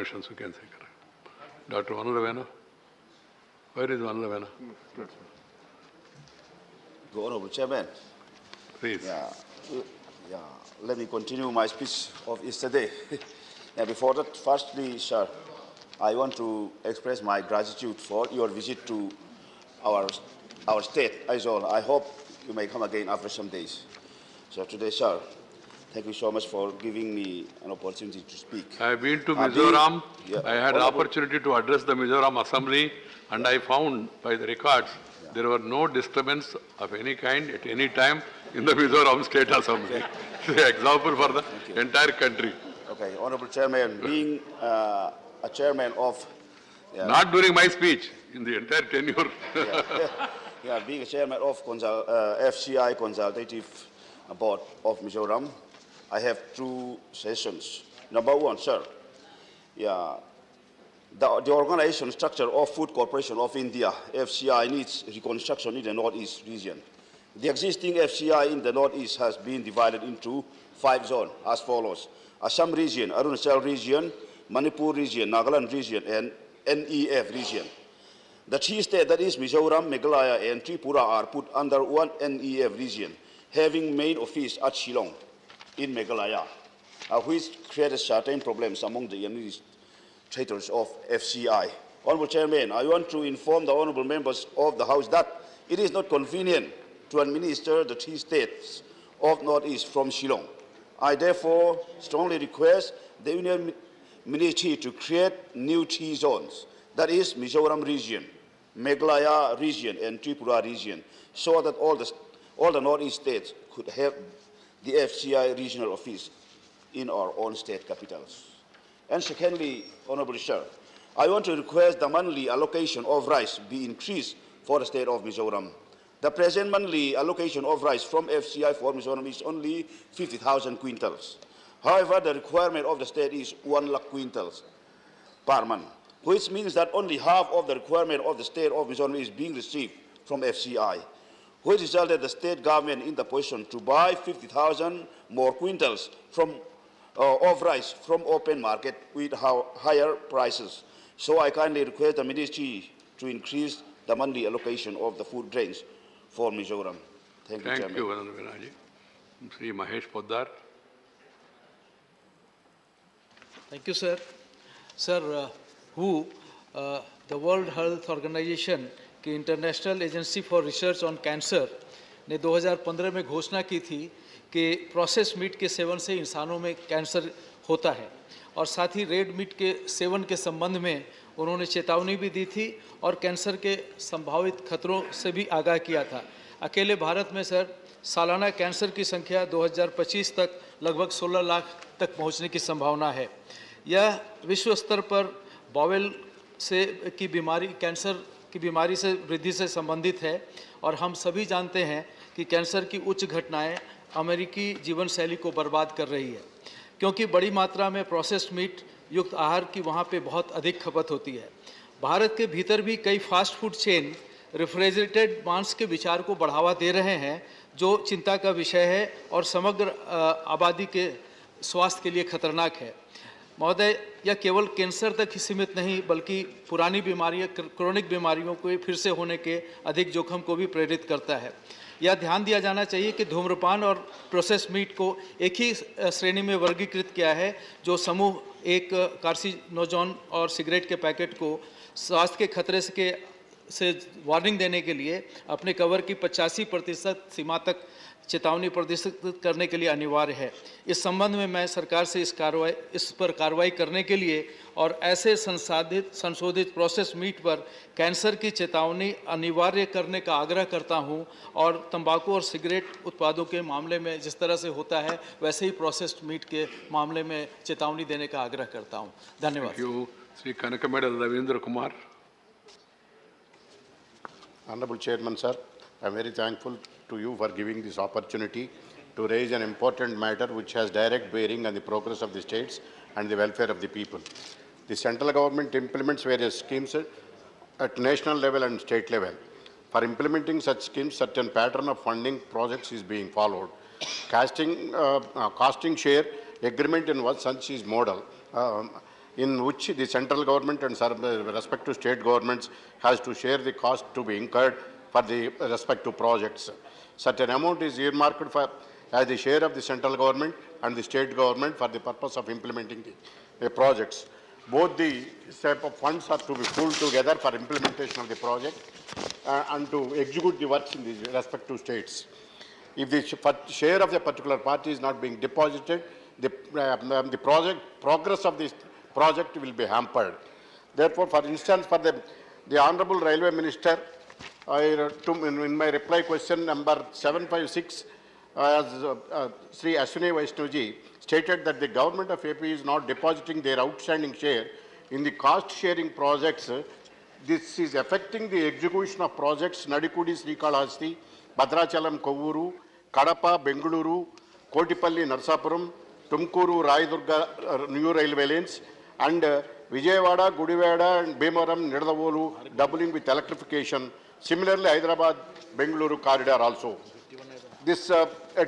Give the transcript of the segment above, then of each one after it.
questions you can say. Dr. Vanlavena? Where is Vanlavena? The Honorable Chairman. Please. Yeah, let me continue my speech of yesterday. Before that, firstly, sir, I want to express my gratitude for your visit to our state, Aizawl. I hope you may come again after some days. So today, sir, thank you so much for giving me an opportunity to speak. I have been to Mizoram. I had the Honorable, opportunity to address the Mizoram Assembly, and I found by the records there were no disturbance of any kind at any time in the Mizoram State Assembly. It's an example for the entire country. Okay, Honorable Chairman, being a chairman of... Not during my speech, in the entire tenure. Being a chairman of FCI Consultative Board of Mizoram, I have two sessions. Number one, sir, the organization structure of Food Corporation of India, FCI, needs reconstruction in the Northeast region. The existing FCI in the Northeast has been divided into 5 zones as follows: Assam region, Arunachal region, Manipur region, Nagaland region, and NEF region. The 3 states, that is Mizoram, Meghalaya, and Tripura, are put under one NEF region, having main office at Shillong in Meghalaya, which created certain problems among the administrators of FCI. Honorable Chairman, I want to inform the honorable members of the House that it is not convenient to administer the 3 states of Northeast from Shillong. I therefore strongly request the Union Ministry to create new 3 zones, that is Mizoram region, Meghalaya region, and Tripura region, so that all the Northeast states could have the FCI regional office in our own state capitals. And secondly, Honorable Sir, I want to request the monthly allocation of rice be increased for the state of Mizoram. The present monthly allocation of rice from FCI for Mizoram is only 50,000 quintals. However, the requirement of the state is 1 lakh quintals per month, which means that only half of the requirement of the state of Mizoram is being received from FCI, which resulted the state government in the position to buy 50,000 more quintals of rice from open market with higher prices. So I kindly request the ministry to increase the monthly allocation of the food grains for Mizoram. Thank you, Chairman. Thank you, Vanlavena. Sri Mahesh Poddar. Thank you, sir. Sir, the World Health Organization की international agency for research on cancer ने 2015 में घोषणा की थी कि process meet के seven से इंसानों में कैंसर होता है, और साथ ही रेड मीट के सेवन के संबंध में उन्होंने चेतावनी भी दी थी और कैंसर के संभावित खतरों से भी आगाह किया था। अकेले भारत में सर सालाना कैंसर की संख्या 2025 तक लगभग 16 लाख तक पहुंचने की संभावना है। यह विश्व स्तर पर बावेल की बीमारी, कैंसर की बीमारी से वृद्धि से संबंधित है, और हम सभी जानते हैं कि कैंसर की उच्च घटनाएं अमेरिकी जीवन शैली को बर्बाद कर रही है, क्योंकि बड़ी मात्रा में प्रोसेस्ड मीट युक्त आहार की वहाँ पे बहुत अधिक खपत होती है। भारत के भीतर भी कई फास्ट फूड चेन रेफ्रिजरेटेड मांस के विचार को बढ़ावा दे रहे हैं, जो चिंता का विषय है और समग्र आबादी के स्वास्थ्य के लिए खतरनाक है। महोदय, यह केवल कैंसर तक ही सीमित नहीं बल्कि पुरानी बीमारियां, क्रोनिक बीमारियों को फिर से होने के अधिक जोखिम को भी प्रेरित करता है। यह ध्यान दिया जाना चाहिए कि धूम्रपान और प्रोसेस मीट को एक ही श्रेणी में वर्गीकृत किया है, जो समूह एक कार्सिनोजन और सिगरेट के पैकेट को स्वास्थ्य के खतरे से वार्निंग देने के लिए अपने कवर की 85% सीमा तक चेतावनी प्रदर्शित करने के लिए अनिवार्य है। इस संबंध में मैं सरकार से इस पर कार्रवाई करने के लिए और ऐसे संशोधित प्रोसेस मीट पर कैंसर की चेतावनी अनिवार्य करने का आग्रह करता हूं, और तंबाकू और सिगरेट उत्पादों के मामले में जिस तरह से होता है वैसे ही प्रोसेस्ड मीट के मामले में चेतावनी देने का आग्रह करता हूं। धन्यवाद। Shri Kanakamedala Ravindra Kumar. Honorable Chairman, sir, I am very thankful to you for giving this opportunity to raise an important matter which has direct bearing on the progress of the states and the welfare of the people. The central government implements various schemes at national level and state level. For implementing such schemes, certain pattern of funding projects is being followed. Costing share agreement in what such is model. in which the central government and respective state governments has to share the cost to be incurred for the respective projects. Certain amount is earmarked for as the share of the central government and the state government for the purpose of implementing the projects. Both the type of funds are to be pooled together for implementation of the project and to execute the works in the respective states. If the share of the particular party is not being deposited, the progress of this project will be hampered. Therefore, for instance, for the Honorable Railway Minister, in my reply question number 756, Sri Ashwini Vaishnavi stated that the government of AP is not depositing their outstanding share in the cost-sharing projects. This is affecting the execution of projects Nadikudi Srikalahasti, Bhadrachalam Kovuru, Kadapa Bengaluru, Kotipalli Narsapuram, Tumkuru Rayadurga new railway lanes, and Vijayawada, Gudivada and Bhimavaram, Nidavolu doubling with electrification. Similarly, Hyderabad Bengaluru corridor also. This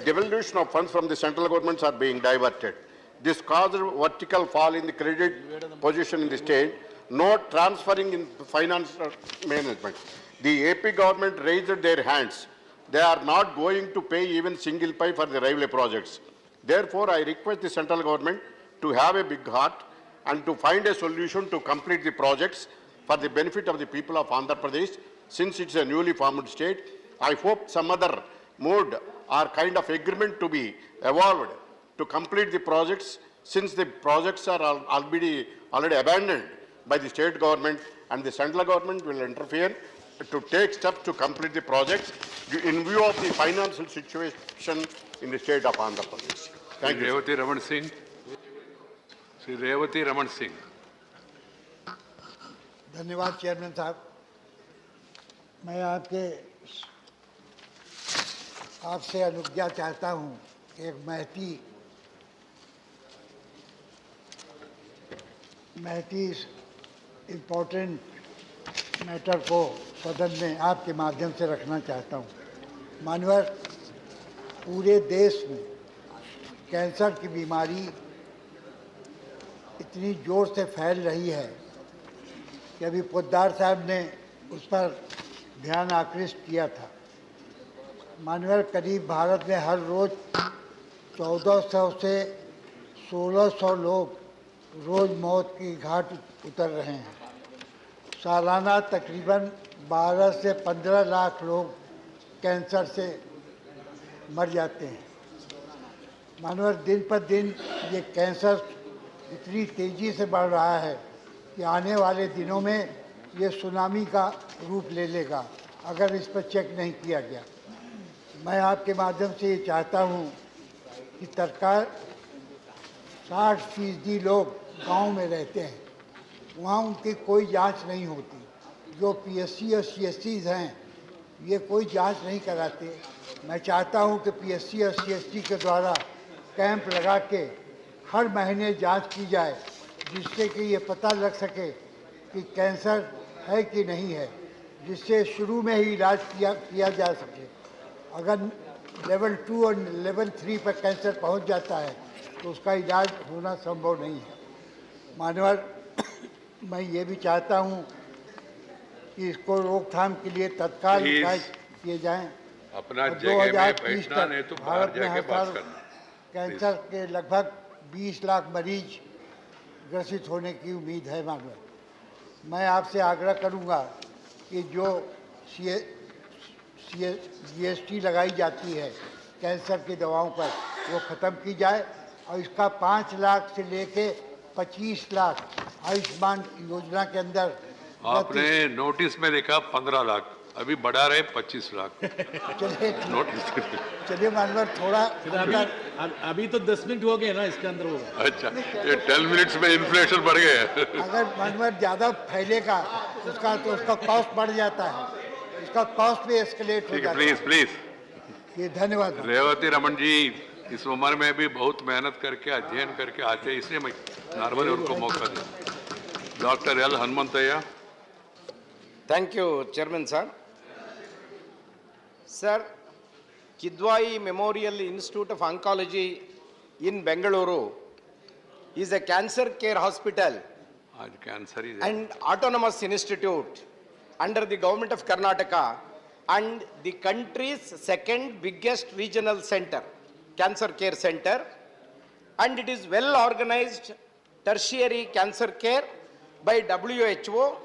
devolution of funds from the central governments are being diverted. This caused a vertical fall in the credit position in the state, no transferring in finance management. The AP government raised their hands. They are not going to pay even single pay for the railway projects. Therefore, I request the central government to have a big heart and to find a solution to complete the projects for the benefit of the people of Andhra Pradesh. Since it's a newly formed state, I hope some other mode or kind of agreement to be evolved to complete the projects, since the projects are already abandoned by the state government, and the central government will interfere to take steps to complete the projects in view of the financial situation in the state of Andhra Pradesh. Thank you. Revati Raman Singh. Sri Revati Raman Singh. धन्यवाद chairman साहब। मैं आपसे अनुज्ञा चाहता हूं कि एक महती इम्पोर्टेंट मैटर को सदन में आपके माध्यम से रखना चाहता हूं। मानवर पूरे देश में कैंसर की बीमारी इतनी जोर से फैल रही है कि अभी पोद्दार साहब ने उस पर ध्यान आकृष्ट किया था। मानवर करीब भारत में हर रोज 1400 से 1600 लोग रोज मौत की घाट उतर रहे हैं। सालाना तकरीबन 12 से 15 लाख लोग कैंसर से मर जाते हैं। मानवर दिन पर दिन ये कैंसर इतनी तेज़ी से बढ़ रहा है कि आने वाले दिनों में ये सुनामी का रूप ले लेगा अगर इस पर चेक नहीं किया गया। मैं आपके माध्यम से ये चाहता हूँ कि सरकार 60% लोग गांव में रहते हैं, वहाँ उनकी कोई जांच नहीं होती। जो पीएससी और सीएससीज हैं ये कोई जांच नहीं कराते। मैं चाहता हूँ कि पीएससी और सीएससी के द्वारा कैंप लगा के हर महीने जांच की जाए, जिससे कि ये पता लग सके कि कैंसर है कि नहीं है, जिससे शुरू में ही इलाज किया जा सके। अगर लेवल 2 और लेवल 3 पर कैंसर पहुंच जाता है तो उसका इलाज होना संभव नहीं है। मानवर मैं ये भी चाहता हूं कि इसको रोकथाम के लिए तत्काल उपाय किए जाएं। अपना जगह में बैठना नहीं तो बाहर भारत में जाके हर बात साल करना। कैंसर के लगभग 20 लाख मरीज ग्रसित होने की उम्मीद है। मानवर मैं आपसे आग्रह करूंगा कि जो जीएसटी लगाई जाती है कैंसर की दवाओं पर वो ख़त्म की जाए और इसका 5 लाख से लेके 25 लाख आयुष्मान योजना के अंदर आपने नोटिस में लिखा 15 लाख, अभी बढ़ा रहे 25 लाख। चलिए नोटिस चलिए मानवर थोड़ा अभी तो 10 मिनट हो गए ना इसके अंदर होगा। अच्छा, ये 10 मिनट्स में इन्फ्लेशन बढ़ गया। अगर मानवर ज़्यादा फैलेगा उसका कॉस्ट बढ़ जाता है, इसका कॉस्ट भी एस्केलेट हो जाता है। Please please. ये धन्यवाद। रेवती रमन जी इस उम्र में भी बहुत मेहनत करके अध्ययन करके आते हैं, इसलिए मैं नॉर्मली उनको मौका दूं। Doctor L Hanumanthaiah. Thank you, Chairman sir. Sir, Kidwai Memorial Institute of Oncology in Bengaluru is a cancer care hospital cancer is and autonomous institute under the government of Karnataka and the country's second biggest regional center, cancer care center, and it is well organized tertiary cancer care by WHO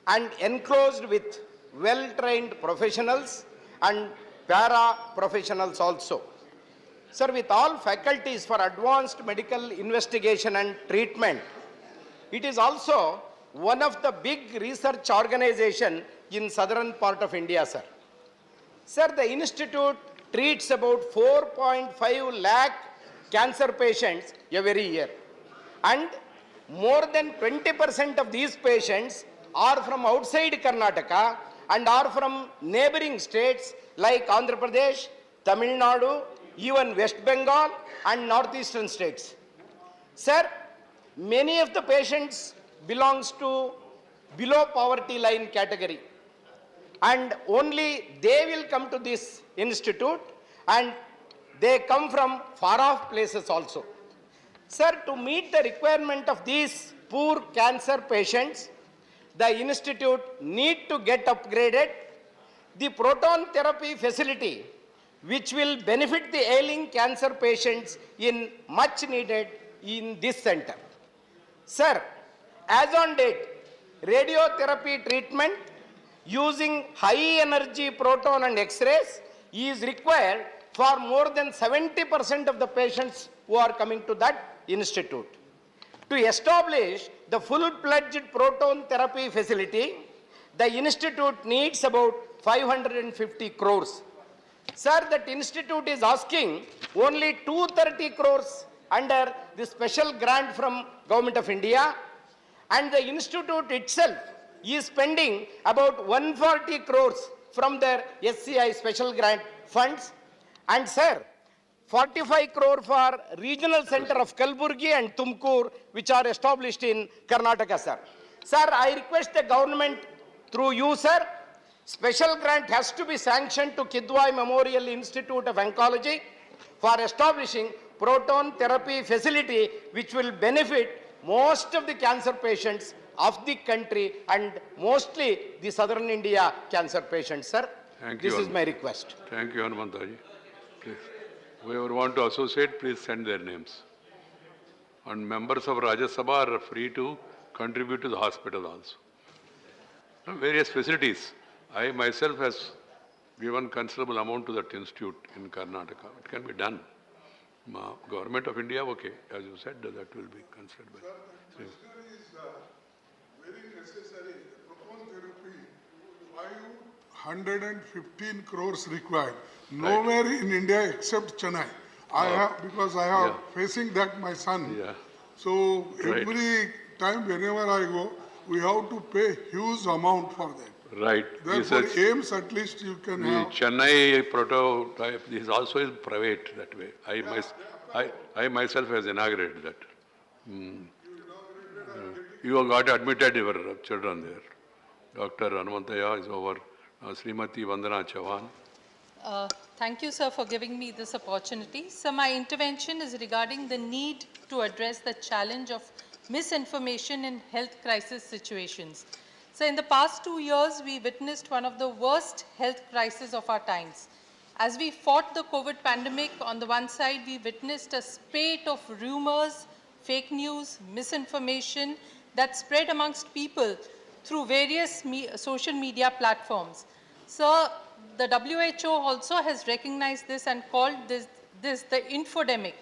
and enclosed with well-trained professionals and para-professionals also. Sir, with all faculties for advanced medical investigation and treatment, it is also one of the big research organization in southern part of India, sir. Sir, the institute treats about 4.5 lakh cancer patients every year. And more than 20% of these patients are from outside Karnataka and are from neighboring states like Andhra Pradesh, Tamil Nadu, even West Bengal and northeastern states. Sir, many of the patients belongs to below poverty line category, and only they will come to this institute, and they come from far off places also. Sir, to meet the requirement of these poor cancer patients, the institute need to get upgraded. The proton therapy facility, which will benefit the ailing cancer patients in much needed in this center. Sir, as on date, radiotherapy treatment using high energy proton and X-rays is required for more than 70% of the patients who are coming to that institute. To establish the full-fledged proton therapy facility, the institute needs about 550 crores. Sir, that institute is asking only 230 crores under the special grant from Government of India, and the institute itself is spending about 140 crores from their SCI special grant funds. And sir, 45 crore for regional center of Kalburgi and Tumkur, which are established in Karnataka, sir. Sir, I request the government through you, sir, special grant has to be sanctioned to Kidwai Memorial Institute of Oncology for establishing proton therapy facility, which will benefit most of the cancer patients of the country and mostly the southern India cancer patients, sir. Thank you, This is my request. Thank you, Hanumantaji. Please. Whoever want to associate, please send their names. And members of Rajya Sabha are free to contribute to the hospital also. Various facilities. I myself has given considerable amount to that institute in Karnataka. It can be done. Government of India, okay, as you said, that will be considered by. Is very necessary. Proton therapy, 515 crores required. Nowhere in India except Chennai. Because I have facing that my son. Yeah. So every time whenever I go, we have to pay huge amount for that. Right. Therefore, aims at least you can The have. Chennai prototype, this also is private that way. I myself has inaugurated that. You have got admitted your children there. Dr. Hanumantaya is over. Srimati Vandana Chavan. Thank you, sir, for giving me this opportunity. So my intervention is regarding the need to address the challenge of misinformation in health crisis situations. So in the past 2 years, we witnessed one of the worst health crises of our times. As we fought the COVID pandemic, on the one side, we witnessed a spate of rumors, fake news, misinformation that spread amongst people through various social media platforms. So the WHO also has recognized this and called this the infodemic.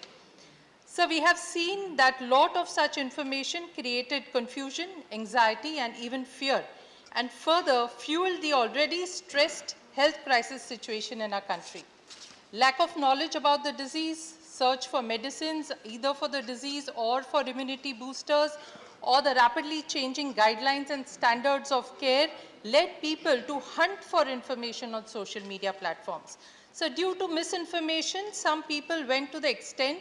So we have seen that lot of such information created confusion, anxiety, and even fear, and further fueled the already stressed health crisis situation in our country. Lack of knowledge about the disease, search for medicines either for the disease or for immunity boosters, or the rapidly changing guidelines and standards of care led people to hunt for information on social media platforms. So due to misinformation, some people went to the extent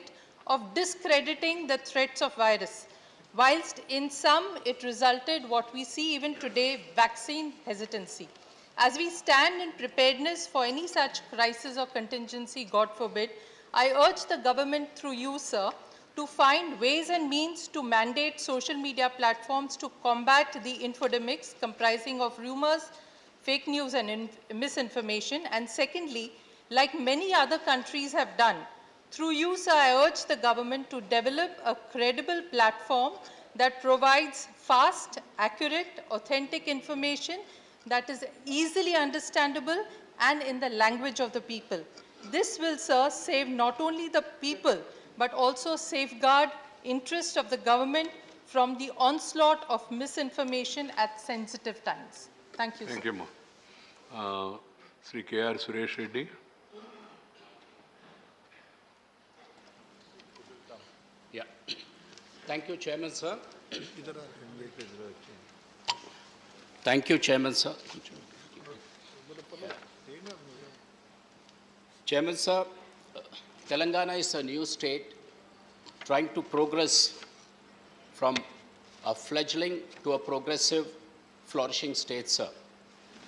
of discrediting the threats of virus, whilst in some it resulted what we see even today, vaccine hesitancy. As we stand in preparedness for any such crisis or contingency, God forbid, I urge the government through you, sir, to find ways and means to mandate social media platforms to combat the infodemics comprising of rumors, fake news and misinformation. And secondly, like many other countries have done, through you, sir, I urge the government to develop a credible platform that provides fast, accurate, authentic information that is easily understandable and in the language of the people. This will, sir, save not only the people, but also safeguard interest of the government from the onslaught of misinformation at sensitive times. Thank you, sir. Thank you, Ma. Sri K.R. Suresh Reddy. Yeah. Thank you, Chairman, sir. Thank you, Chairman, sir. Chairman, sir, Telangana is a new state trying to progress from a fledgling to a progressive, flourishing state, sir.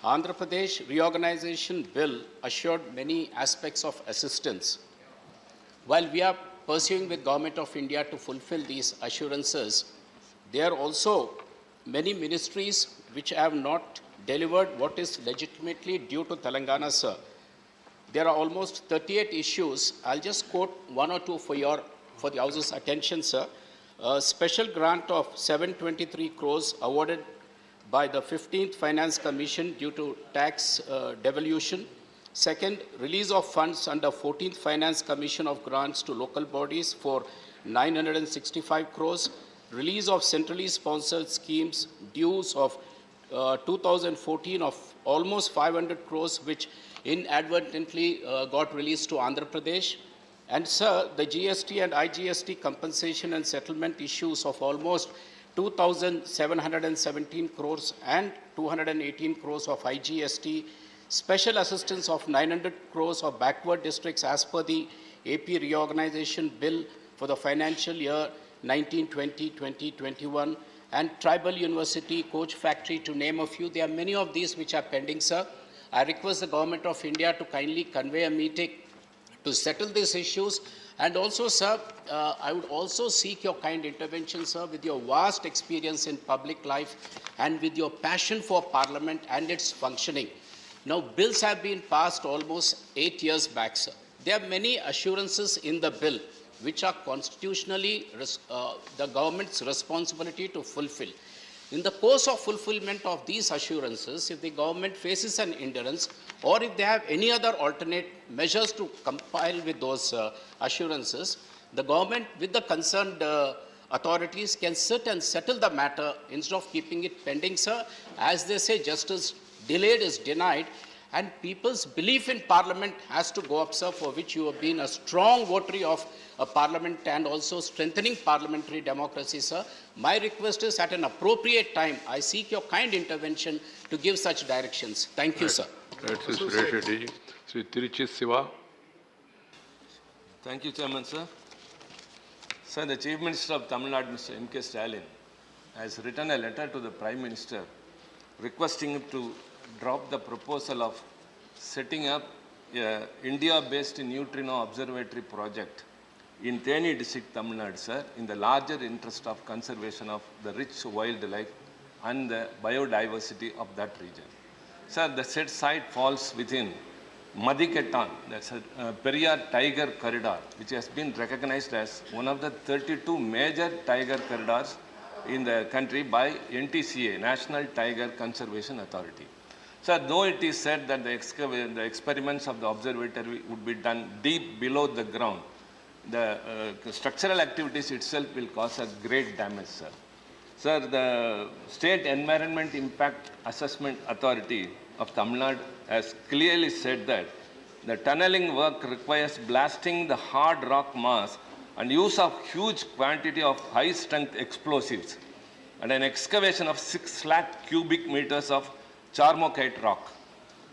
Andhra Pradesh Reorganization Bill assured many aspects of assistance. While we are pursuing with Government of India to fulfill these assurances, there are also many ministries which have not delivered what is legitimately due to Telangana, sir. There are almost 38 issues. I'll just quote one or two for the House's attention, sir. A special grant of 723 crores awarded by the 15th Finance Commission due to tax devolution. Second, release of funds under 14th Finance Commission of grants to local bodies for 965 crores. Release of centrally sponsored schemes, dues of 2014 of almost 500 crores, which inadvertently got released to Andhra Pradesh. And sir, the GST and IGST compensation and settlement issues of almost 2,717 crores and 218 crores of IGST, special assistance of 900 crores of backward districts as per the AP Reorganization Bill for the financial year 1920, 2021, and Tribal University, Coach Factory, to name a few. There are many of these which are pending, sir. I request the Government of India to kindly convey a meeting to settle these issues. And also, sir, I would also seek your kind intervention, sir, with your vast experience in public life and with your passion for Parliament and its functioning. Now, bills have been passed almost 8 years back, sir. There are many assurances in the bill which are constitutionally the government's responsibility to fulfill. In the course of fulfillment of these assurances, if the government faces an hindrance or if they have any other alternate measures to comply with those assurances, the government with the concerned authorities can sit and settle the matter instead of keeping it pending, sir. As they say, justice delayed is denied, and people's belief in Parliament has to go up, sir, for which you have been a strong votary of Parliament and also strengthening parliamentary democracy, sir. My request is, at an appropriate time, I seek your kind intervention to give such directions. Thank you, sir. That's Suresh Reddy. Sri Tiruchi Siva. Thank you, Chairman, sir. Sir, the Chief Minister of Tamil Nadu, Mr. M.K. Stalin, has written a letter to the Prime Minister requesting him to drop the proposal of setting up a India-based neutrino observatory project in Theni district, Tamil Nadu, sir, in the larger interest of conservation of the rich wildlife and the biodiversity of that region. Sir, the said site falls within Madikettan, that's a Periyar Tiger Corridor, which has been recognized as one of the 32 major tiger corridors in the country by NTCA, National Tiger Conservation Authority. Sir, though it is said that the experiments of the observatory would be done deep below the ground, the structural activities itself will cause a great damage, sir. Sir, the State Environment Impact Assessment Authority of Tamil Nadu has clearly said that the tunneling work requires blasting the hard rock mass and use of huge quantity of high-strength explosives and an excavation of 6 lakh cubic meters of charmokite rock.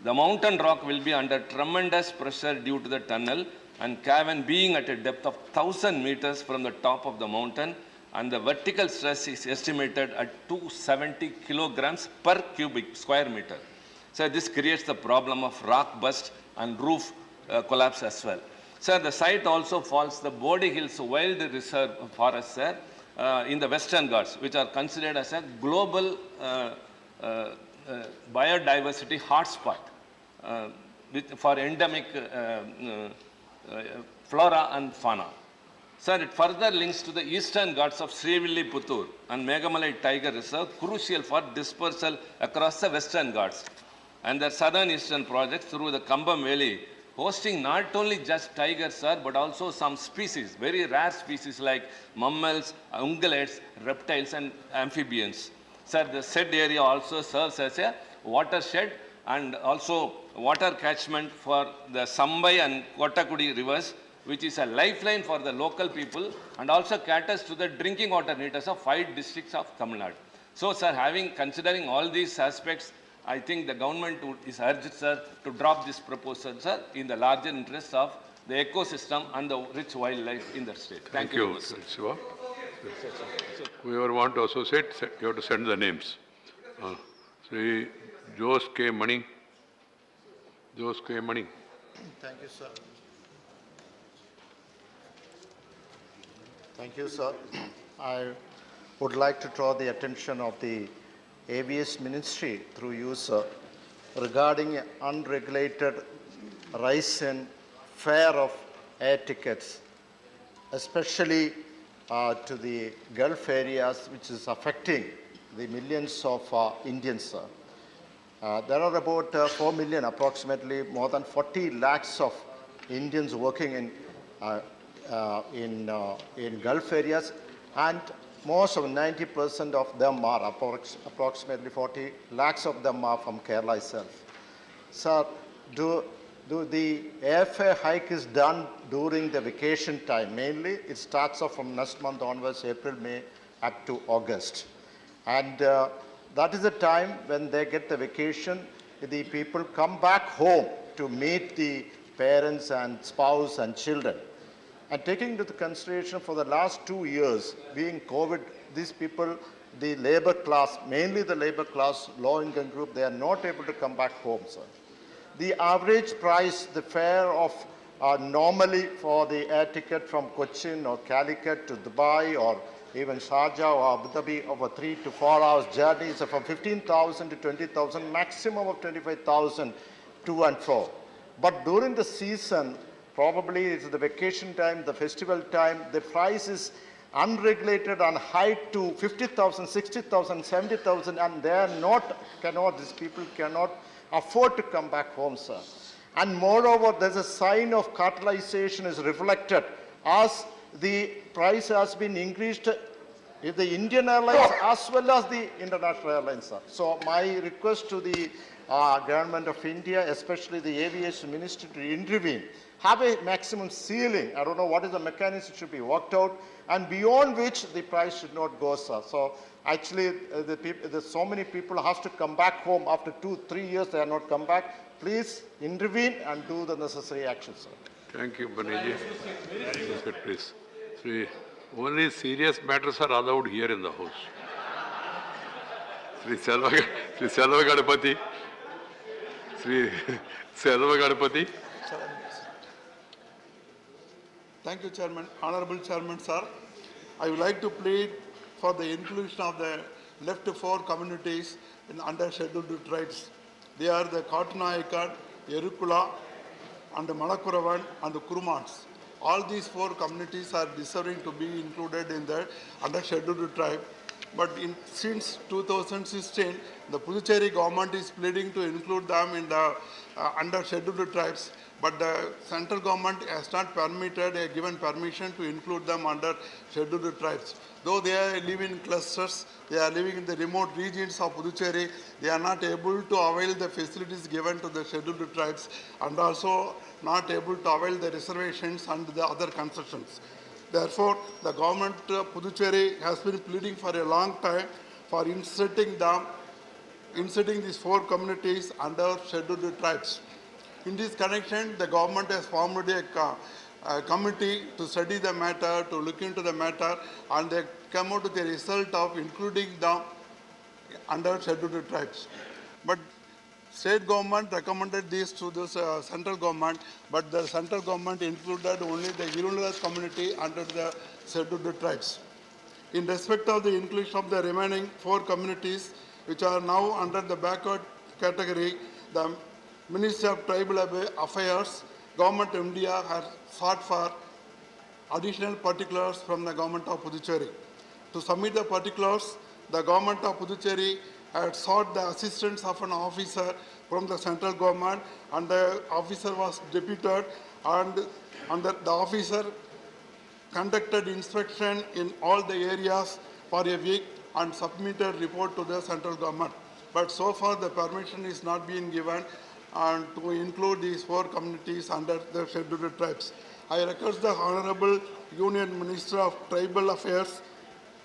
The mountain rock will be under tremendous pressure due to the tunnel and cavern being at a depth of 1,000 meters from the top of the mountain, and the vertical stress is estimated at 270 kilograms per cubic square meter. So this creates the problem of rock burst and roof collapse as well. Sir, the site also falls the Bodhi Hills Wild Reserve Forest, sir, in the Western Ghats, which are considered as a global biodiversity hotspot for endemic flora and fauna. Sir, it further links to the eastern Ghats of Srivilliputtur and Megamalai Tiger Reserve, crucial for dispersal across the western Ghats, and the southern eastern projects through the Kambam Valley, hosting not only just tigers, sir, but also some species, very rare species like mammals, ungulates, reptiles, and amphibians. Sir, the said area also serves as a watershed and also water catchment for the Sambai and Kotakudi rivers, which is a lifeline for the local people and also caters to the drinking water needs of 5 districts of Tamil Nadu. So, sir, considering all these aspects, I think the government is urged, sir, to drop this proposal, sir, in the larger interest of the ecosystem and the rich wildlife in the state. Thank you, very much, Shiva. Whoever want to associate, you have to send the names. Sri Jose K. Mani. Jose K. Mani. Thank you, sir. Thank you, sir. I would like to draw the attention of the AVS Ministry through you, sir, regarding unregulated rise in fare of air tickets, especially to the Gulf areas, which is affecting the millions of Indians, sir. There are about 4 million, approximately more than 40 lakhs of Indians working in Gulf areas, and most of 90% of them are, approximately 40 lakhs of them are from Kerala itself. Sir, do the airfare hike is done during the vacation time? Mainly, it starts off from next month onwards, April, May, up to August. And that is the time when they get the vacation, the people come back home to meet the parents and spouse and children. And taking into consideration for the last 2 years, being COVID, these people, the labor class, mainly the labor class, low-income group, they are not able to come back home, sir. The average price, the fare of normally for the air ticket from Cochin or Calicut to Dubai or even Sharjah or Abu Dhabi over 3 to 4 hours journey is from 15,000 to 20,000, maximum of 25,000 to and fro. But during the season, probably it's the vacation time, the festival time, the price is unregulated and high to 50,000, 60,000, 70,000, and they are these people cannot afford to come back home, sir. And moreover, there's a sign of cartelization is reflected as the price has been increased in the Indian Airlines as well as the international airlines, sir. So my request to the Government of India, especially the Aviation Ministry, to intervene, have a maximum ceiling. I don't know what is the mechanism should be worked out, and beyond which the price should not go, sir. So actually, so many people have to come back home after 2-3 years. They have not come back. Please intervene and do the necessary action, sir. Thank you, Baniji. Please. Only serious matters are allowed here in the house. Sri Selva Gadapati. Sri Selva Gadapati. Thank you, Chairman. Honorable Chairman, sir. I would like to plead for the inclusion of the left 4 communities in under scheduled tribes. They are the Katunayakad, Yerukula, and the Malakuravan and the Kurumans. All these 4 communities are deserving to be included in the under scheduled tribe. But since 2016, the Puducherry government is pleading to include them in the under scheduled tribes. But the central government has not given permission to include them under scheduled tribes. Though they are living in clusters, they are living in the remote regions of Puducherry, they are not able to avail the facilities given to the scheduled tribes and also not able to avail the reservations and the other concessions. Therefore, the government of Puducherry has been pleading for a long time for inserting these 4 communities under scheduled tribes. In this connection, the government has formed a committee to study the matter, to look into the matter, and they come out with the result of including them under scheduled tribes. But State government recommended this to the central government, but the central government included only the irregular community under the scheduled tribes. In respect of the inclusion of the remaining 4 communities, which are now under the backward category, the Ministry of Tribal Affairs, Government of India has sought for additional particulars from the Government of Puducherry. To submit the particulars, the Government of Puducherry had sought the assistance of an officer from the central government, and the officer was deputed, and the officer conducted inspection in all the areas for a week and submitted report to the central government. But so far the permission is not being given and to include these 4 communities under the scheduled tribes. I request the Honorable Union Minister of Tribal Affairs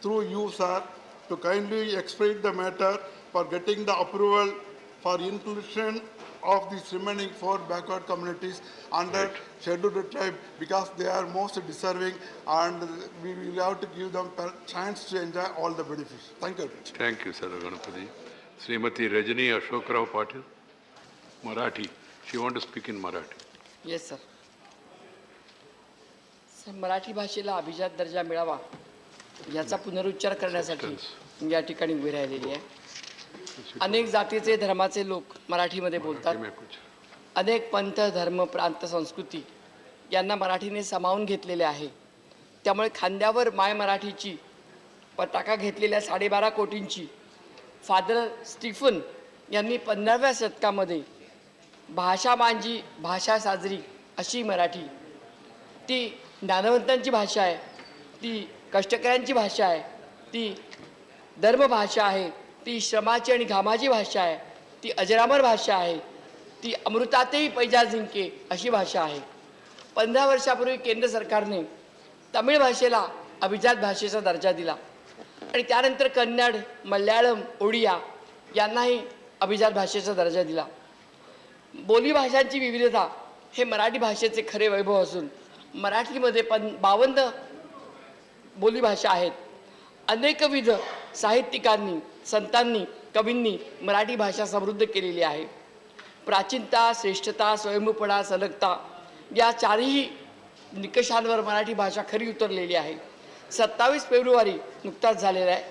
through you, sir, to kindly expedite the matter for getting the approval for inclusion of these remaining 4 backward communities under scheduled tribe, because they are most deserving and we will have to give them a chance to enjoy all the benefits. Thank you. Thank you, Sir Ganapati. Srimati Rajani Ashokrao Patil, Marathi. She want to speak in Marathi. Yes sir. Marathi भाषेला अभिजात दर्जा मिळावा याचा पुनरुच्चार करण्यासाठी या ठिकाणी उभी राहिलेली आहे. अनेक जातीचे धर्माचे लोक मराठीमध्ये बोलतात. अनेक पंथ धर्म प्रांत संस्कृती यांना मराठीने सामावून घेतलेले आहे. त्यामुळे खांद्यावर माय मराठीची पताका घेतलेल्या 12.5 कोटींची फादर स्टीफन यांनी 15व्या शतकामध्ये भाषा मांजी भाषा साजरी अशी मराठी, ती ज्ञानवंतांची भाषा आहे, ती कष्टकऱ्यांची भाषा आहे, ती धर्मभाषा आहे, ती श्रमाची आणि घामाची भाषा आहे, ती अजरामर भाषा आहे, ती अमृतातही पैजा जिंके अशी भाषा आहे. 15 वर्षापूर्वी केंद्र सरकारने तमिळ भाषेला अभिजात भाषेचा दर्जा दिला आणि त्यानंतर कन्नड, मल्याळम, ओडिया यांनाही अभिजात भाषेचा दर्जा दिला. बोली भाषांची विविधता हे मराठी भाषेचे खरे वैभव असून मराठीमध्ये 52 बोलीभाषा आहेत. अनेकविध साहित्यिकांनी, संतांनी, कवींनी मराठी भाषा समृद्ध केलेली आहे. प्राचीनता, श्रेष्ठता, स्वयंभूपणा, सलगता या 4ही निकषांवर मराठी भाषा खरी उतरलेली आहे. 27 फेब्रुवारी नुकताच झालेला आहे.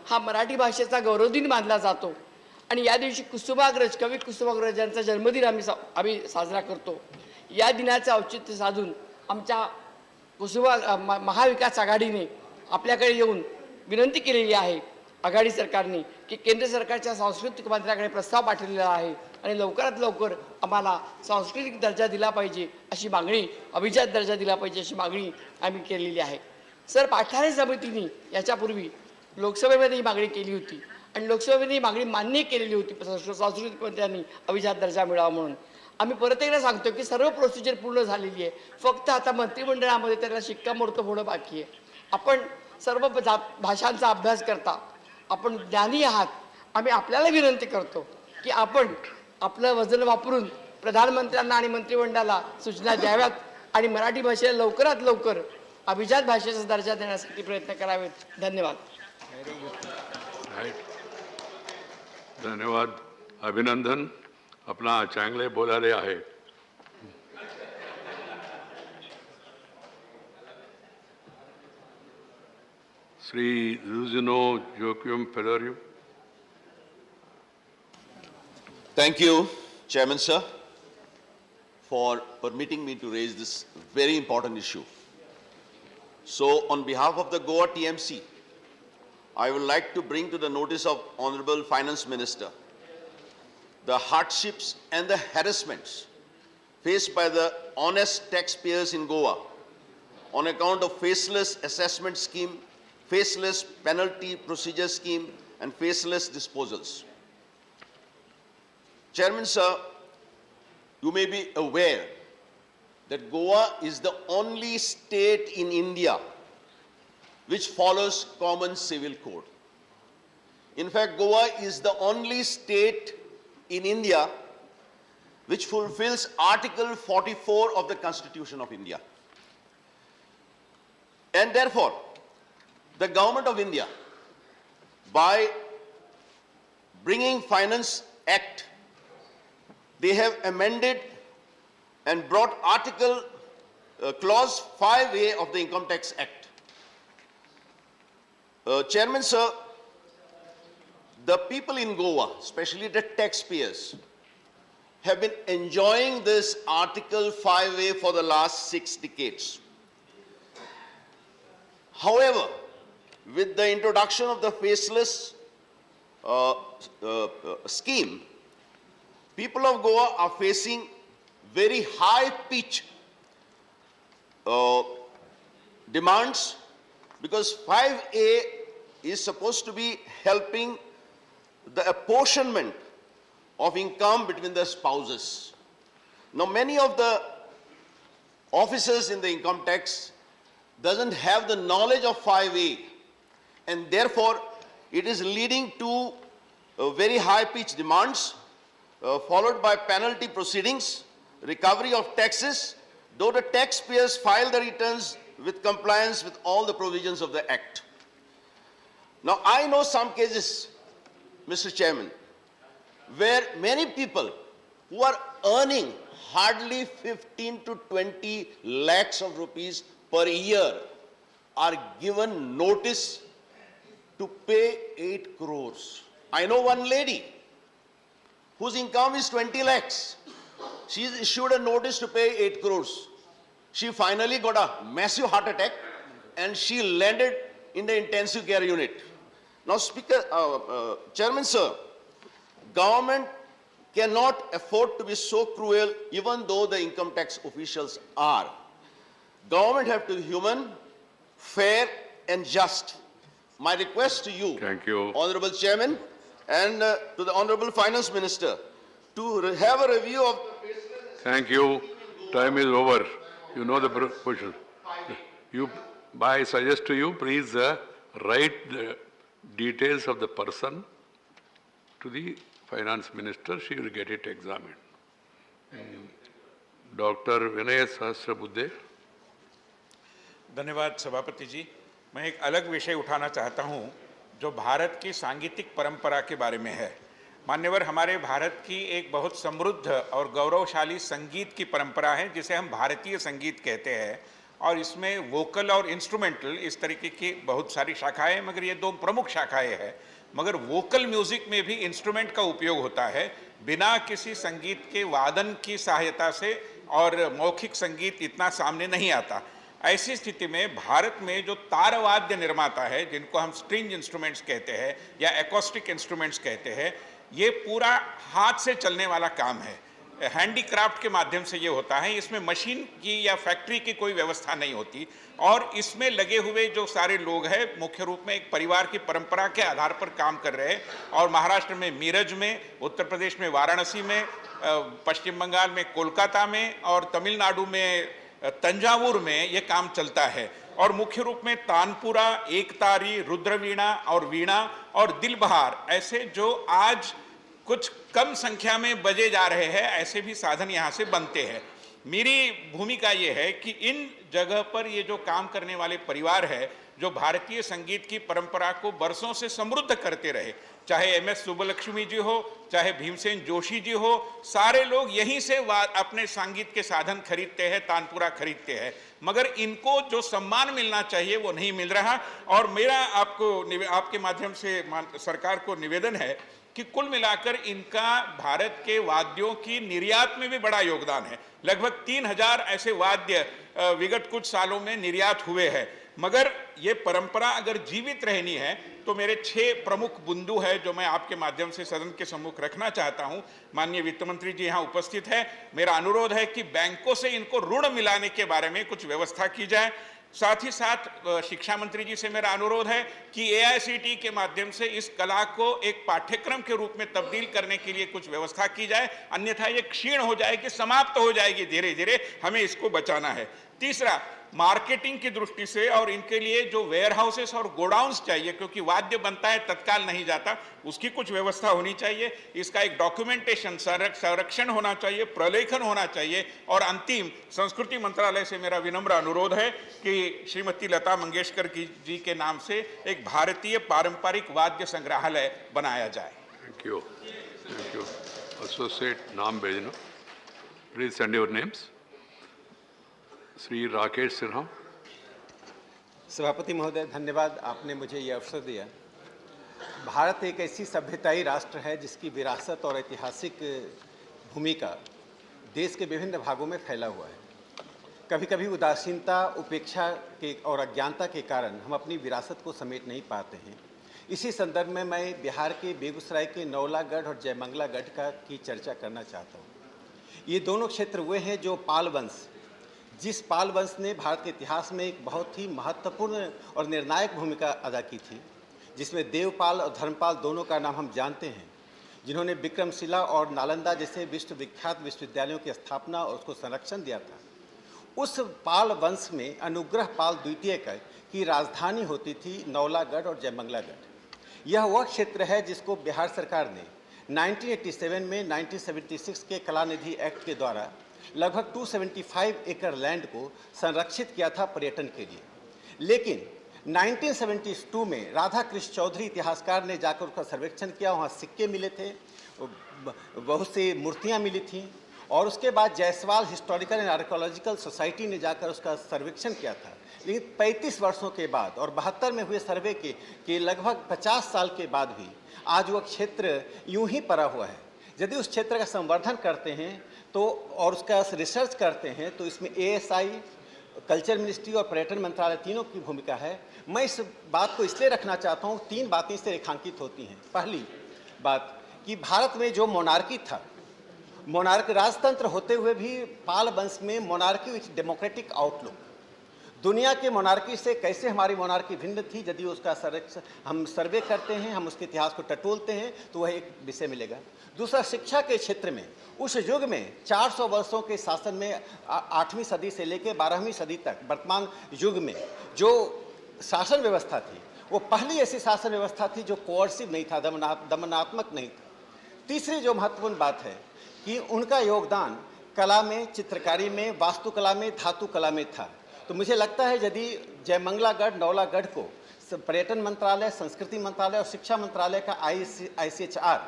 हा मराठी भाषेचा गौरवदिन मानला जातो आणि या दिवशी कुसुमाग्रज, कवी कुसुमाग्रज यांचा जन्मदिन आम्ही साजरा करतो. या दिनाचे औचित्य साधून आमच्या महाविकास आघाडीने आपल्याकडे येऊन विनंती केलेली आहे आघाडी सरकारने की केंद्र सरकारच्या सांस्कृतिक मंत्र्याकडे प्रस्ताव पाठवलेला आहे आणि लवकरात लवकर आम्हाला सांस्कृतिक दर्जा दिला पाहिजे अशी मागणी, अभिजात दर्जा दिला पाहिजे अशी मागणी आम्ही केलेली आहे. सर, पाठारे समितीने याच्यापूर्वी लोकसभेमध्ये ही मागणी केली होती आणि लोकसभेने ही मागणी मान्य केलेली होती सांस्कृतिक मंत्र्यांनी अभिजात दर्जा मिळावा म्हणून. आम्ही परत एकदा सांगतो की सर्व प्रोसिजर पूर्ण झालेली आहे. फक्त आता मंत्रिमंडळामध्ये त्याला शिक्कामोर्तब होणं बाकी आहे. आपण सर्व भाषांचा अभ्यास करता, आपण ज्ञानी आहात. आम्ही आपल्याला विनंती करतो की आपण आपलं वजन वापरून प्रधानमंत्र्यांना आणि मंत्रिमंडळाला सूचना द्याव्यात आणि मराठी भाषेला लवकरात लवकर अभिजात भाषेचा दर्जा देण्यासाठी प्रयत्न करावेत. धन्यवाद. धन्यवाद, अभिनंदन. अपना चांगले बोलाले आहे. Sri Zuzino Joachim Federer. Thank you, Chairman Sir, for permitting me to raise this very important issue. So, on behalf of the Goa TMC, I would like to bring to the notice of Honorable Finance Minister the hardships and the harassments faced by the honest taxpayers in Goa on account of faceless assessment scheme, faceless penalty procedure scheme, and faceless disposals. Chairman Sir, you may be aware that Goa is the only state in India which follows common civil code. In fact, Goa is the only state in India which fulfills Article 44 of the Constitution of India. And therefore, the Government of India, by bringing Finance Act they have amended and brought clause 5A of the Income Tax Act. Chairman, sir, the people in Goa, especially the taxpayers, have been enjoying this Article 5A for the last 6 decades. However, with the introduction of the faceless scheme, people of Goa are facing very high pitch demands, because 5A is supposed to be helping the apportionment of income between the spouses. Now, many of the officers in the income tax doesn't have the knowledge of 5A, and therefore it is leading to very high pitch demands, followed by penalty proceedings, recovery of taxes, though the taxpayers file the returns with compliance with all the provisions of the Act. Now, I know some cases, Mr. Chairman, where many people who are earning hardly 15 to 20 lakhs of rupees per year are given notice to pay 8 crores. I know one lady whose income is 20 lakhs. She is issued a notice to pay 8 crores. She finally got a massive heart attack and she landed in the intensive care unit. Now, Chairman, sir, government cannot afford to be so cruel, even though the income tax officials are. Government have to be human, fair and just. My request to you, thank you, Honorable Chairman, and to the Honorable Finance Minister, to have a review of... Thank you. Time is over. You know the position. I suggest to you, please write the details of the person to the Finance Minister. She will get it examined. Dr. Vinay Sahasrabudhe. धन्यवाद सभापति जी। मैं एक अलग विषय उठाना चाहता हूं जो भारत की सांगीतिक परंपरा के बारे में है। मान्यवर, हमारे भारत की एक बहुत समृद्ध और गौरवशाली संगीत की परंपरा है जिसे हम भारतीय संगीत कहते हैं, और इसमें वोकल और इंस्ट्रूमेंटल इस तरीके की बहुत सारी शाखाएं हैं, मगर ये 2 प्रमुख शाखाएं हैं। मगर वोकल म्यूजिक में भी इंस्ट्रूमेंट का उपयोग होता है बिना किसी संगीत के वादन की सहायता से, और मौखिक संगीत इतना सामने नहीं आता। ऐसी स्थिति में भारत में जो तारवाद्य निर्माता है, जिनको हम स्ट्रिंग इंस्ट्रूमेंट्स कहते हैं या एकॉस्टिक इंस्ट्रूमेंट्स कहते हैं, ये पूरा हाथ से चलने वाला काम है, हैंडीक्राफ्ट के माध्यम से ये होता है। इसमें मशीन की या फैक्ट्री की कोई व्यवस्था नहीं होती, और इसमें लगे हुए जो सारे लोग हैं मुख्य रूप में एक परिवार की परंपरा के आधार पर काम कर रहे हैं। और महाराष्ट्र में मीरज में, उत्तर प्रदेश में वाराणसी में, पश्चिम बंगाल में कोलकाता में, और तमिलनाडु में तंजावुर में ये काम चलता है। और मुख्य रूप में तानपुरा, एकतारी, रुद्रवीणा और वीणा और दिलबहार ऐसे जो आज कुछ कम संख्या में बजे जा रहे हैं, ऐसे भी साधन यहाँ से बनते हैं। मेरी भूमिका ये है कि इन जगह पर ये जो काम करने वाले परिवार है, जो भारतीय संगीत की परंपरा को बरसों से समृद्ध करते रहे, चाहे एम.एस. सुब्बलक्ष्मी जी हो, चाहे भीमसेन जोशी जी हो, सारे लोग यहीं से अपने संगीत के साधन खरीदते हैं, तानपुरा खरीदते हैं, मगर इनको जो सम्मान मिलना चाहिए वो नहीं मिल रहा। और मेरा आपके माध्यम से सरकार को निवेदन है कि कुल मिलाकर इनका भारत के वाद्यों की निर्यात में भी बड़ा योगदान है। लगभग 3000 ऐसे वाद्य विगत कुछ सालों में निर्यात हुए हैं। मगर ये परंपरा अगर जीवित रहनी है तो मेरे 6 प्रमुख बिंदु है जो मैं आपके माध्यम से सदन के सम्मुख रखना चाहता हूं। माननीय वित्त मंत्री जी यहाँ उपस्थित है। मेरा अनुरोध है कि बैंकों से इनको ऋण मिलाने के बारे में कुछ व्यवस्था की जाए। साथ ही साथ शिक्षा मंत्री जी से मेरा अनुरोध है कि AICTE के माध्यम से इस कला को एक पाठ्यक्रम के रूप में तब्दील करने के लिए कुछ व्यवस्था की जाए, अन्यथा ये क्षीण हो जाएगी, समाप्त हो जाएगी धीरे धीरे। हमें इसको बचाना है। तीसरा, मार्केटिंग की दृष्टि से और इनके लिए जो वेयर हाउसेस और गोडाउन्स चाहिए, क्योंकि वाद्य बनता है तत्काल नहीं जाता, उसकी कुछ व्यवस्था होनी चाहिए। इसका एक डॉक्यूमेंटेशन, संरक्षण होना चाहिए, प्रलेखन होना चाहिए। और अंतिम, संस्कृति मंत्रालय से मेरा विनम्र अनुरोध है कि श्रीमती लता मंगेशकर जी के नाम से एक भारतीय पारंपरिक वाद्य संग्रहालय बनाया जाए। Thank you. associate नाम भेजना. Please send your names. Shri Rakesh Sinha. सभापति महोदय, धन्यवाद, आपने मुझे ये अवसर दिया. भारत एक ऐसी सभ्यताई राष्ट्र है जिसकी विरासत और ऐतिहासिक भूमिका देश के विभिन्न भागों में फैला हुआ है. कभी कभी उदासीनता, उपेक्षा के और अज्ञानता के कारण हम अपनी विरासत को समेट नहीं पाते हैं. इसी संदर्भ में मैं बिहार के बेगूसराय के नौलागढ़ और जयमंगलागढ़ की चर्चा करना चाहता हूँ. ये दोनों क्षेत्र वे हैं जो पाल वंश, जिस पाल वंश ने भारत के इतिहास में एक बहुत ही महत्वपूर्ण और निर्णायक भूमिका अदा की थी, जिसमें देवपाल और धर्मपाल दोनों का नाम हम जानते हैं, जिन्होंने विक्रमशिला और नालंदा जैसे विश्वविख्यात विश्वविद्यालयों की स्थापना और उसको संरक्षण दिया था. उस पाल वंश में अनुग्रह पाल द्वितीय की राजधानी होती थी नौलागढ़ और जयमंगलागढ़. यह वह क्षेत्र है जिसको बिहार सरकार ने 1987 में 1976 के कलानिधि एक्ट के द्वारा लगभग 275 एकड़ लैंड को संरक्षित किया था पर्यटन के लिए. लेकिन 1972 में राधा कृष्ण चौधरी इतिहासकार ने जाकर उसका सर्वेक्षण किया. वहाँ सिक्के मिले थे, बहुत सी मूर्तियाँ मिली थीं, और उसके बाद Jaiswal historical and archaeological society ने जाकर उसका सर्वेक्षण किया था. लेकिन 35 वर्षों के बाद और 72 में हुए सर्वे के लगभग 50 साल के बाद भी आज वह क्षेत्र यूं ही पड़ा हुआ है. यदि उस क्षेत्र का संवर्धन करते हैं तो और उसका रिसर्च करते हैं तो इसमें ASI, कल्चर मिनिस्ट्री और पर्यटन मंत्रालय तीनों की भूमिका है. मैं इस बात को इसलिए रखना चाहता हूँ, 3 बातें इससे रेखांकित होती हैं. पहली बात कि भारत में जो मोनार्की था, मोनार्क राजतंत्र होते हुए भी पाल वंश में मोनार्की विथ डेमोक्रेटिक आउटलुक. दुनिया के मोनार्की से कैसे हमारी मोनार्की भिन्न थी, यदि उसका हम सर्वे करते हैं, हम उसके इतिहास को टटोलते हैं तो वह एक विषय मिलेगा. दूसरा, शिक्षा के क्षेत्र में उस युग में 400 वर्षों के शासन में 8वीं सदी से लेकर 12वीं सदी तक वर्तमान युग में जो शासन व्यवस्था थी, वो पहली ऐसी शासन व्यवस्था थी जो कोअर्सिव नहीं था, दमनात्मक नहीं था. तीसरी जो महत्वपूर्ण बात है कि उनका योगदान कला में, चित्रकारी में, वास्तुकला में, धातु कला में था. तो मुझे लगता है यदि जयमंगलागढ़, नौलागढ़ को पर्यटन मंत्रालय, संस्कृति मंत्रालय और शिक्षा मंत्रालय का ICHR,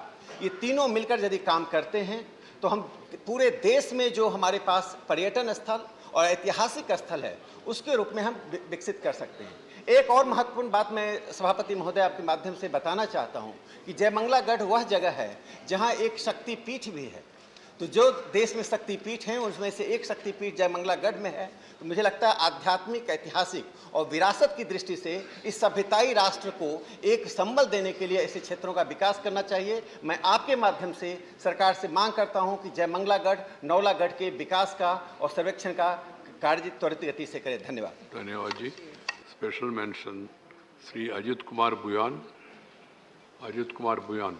ये तीनों मिलकर यदि काम करते हैं तो हम पूरे देश में जो हमारे पास पर्यटन स्थल और ऐतिहासिक स्थल है उसके रूप में हम विकसित कर सकते हैं. एक और महत्वपूर्ण बात मैं सभापति महोदय आपके माध्यम से बताना चाहता हूँ कि जयमंगलागढ़ वह जगह है जहाँ एक शक्तिपीठ भी है. तो जो देश में शक्तिपीठ हैं उनमें से एक शक्तिपीठ जयमंगलागढ़ में है. तो मुझे लगता है आध्यात्मिक, ऐतिहासिक और विरासत की दृष्टि से इस सभ्यताई राष्ट्र को एक संबल देने के लिए ऐसे क्षेत्रों का विकास करना चाहिए. मैं आपके माध्यम से सरकार से मांग करता हूं कि जयमंगलागढ़, नौलागढ़ के विकास का और सर्वेक्षण का कार्य त्वरित गति से करें. धन्यवाद. धन्यवाद जी. Special mention Shri Ajit Kumar Buyan. अजित कुमार बुयान.